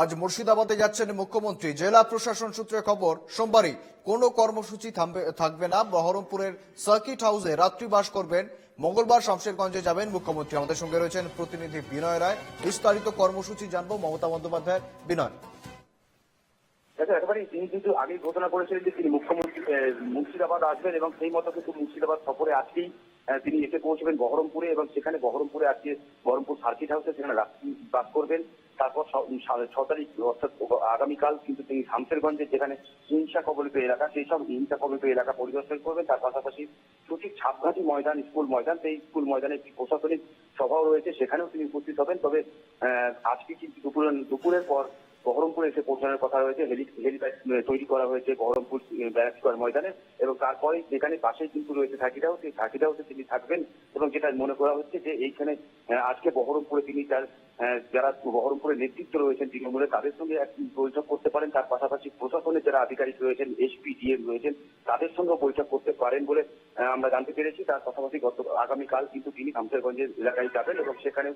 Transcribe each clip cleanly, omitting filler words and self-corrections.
আজ মুর্শিদাবাদে যাচ্ছেন মুখ্যমন্ত্রী। জেলা প্রশাসন সূত্রে খবর, সোমবারই কোনো কর্মসূচি থাকবে না। বহরমপুরের সার্কিট হাউসে রাত্রিবাস করবেন। মঙ্গলবার শামশেরগঞ্জে যাবেন মুখ্যমন্ত্রী। আমাদের সঙ্গে রয়েছেন প্রতিনিধি বিনয় রায়। বিস্তারিত কর্মসূচি জানবো মমতা বন্দ্যোপাধ্যায়ের। বিনয়, একেবারে তিনি কিন্তু আগেই ঘোষণা করেছিলেন যে তিনি মুখ্যমন্ত্রী মুর্শিদাবাদ আসবেন এবং সেই মতো কিন্তু মুর্শিদাবাদ সফরে আজকেই তিনি এসে পৌঁছবেন বহরমপুরে এবং সেখানে বহরমপুরে আজকে বহরমপুর সার্কিট হাউসে সেখানে রাত্রি বাস করবেন। তারপর 6 তারিখ অর্থাৎ আগামীকাল কিন্তু তিনি শামশেরগঞ্জে যেখানে হিংসা কবলিত এলাকা সেই সব হিংসা কবলিত এলাকা পরিদর্শন করবেন। তার পাশাপাশি সঠিক ছাপঘাটি ময়দান, স্কুল ময়দান, সেই স্কুল ময়দানে একটি প্রশাসনিক সভাও রয়েছে, সেখানেও তিনি উপস্থিত হবেন। তবে আজকে কিন্তু দুপুরের পর বহরমপুরে এসে পৌঁছানোর কথা রয়েছে। হেলিপ্যাড তৈরি করা হয়েছে বহরমপুর ব্যারাক স্কয়ার ময়দানে এবং তারপরে যেখানে পাশেই কিন্তু রয়েছে সার্কিট হাউস, সেই সার্কিট হাউসে তিনি থাকবেন এবং যেটা মনে করা হচ্ছে যে এইখানে আজকে বহরমপুরে তিনি যারা বহরমপুরের নেতৃত্ব রয়েছেন তৃণমূলে তাদের সঙ্গে এক বৈঠক করতে পারেন। তার পাশাপাশি প্রশাসনের যারা আধিকারিক রয়েছেন, এসপি, ডিএম রয়েছেন, তাদের সঙ্গে বৈঠক করতে পারেন বলে আমরা জানতে পেরেছি। তার পাশাপাশি আগামীকাল কিন্তু তিনি শামশেরগঞ্জের এলাকায় যাবেন এবং সেখানে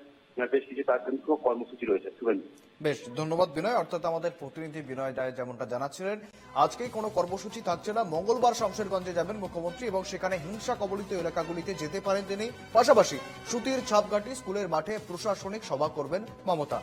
বেশ কিছু তার কিন্তু কর্মসূচি রয়েছে। বেশ ধন্যবাদ বিনয়। অর্থাৎ আমাদের প্রতিনিধি বিনয় রায় যেমনটা জানাচ্ছিলেন, আজকেই কোনো কর্মসূচি থাকছে না। মঙ্গলবার শামশেরগঞ্জে যাবেন মুখ্যমন্ত্রী এবং সেখানে হিংসা কবলিত এলাকাগুলিতে যেতে পারেন তিনি। পাশাপাশি সুতির ছাপঘাটি স্কুলের মাঠে প্রশাসনিক সভা করবেন মমতা।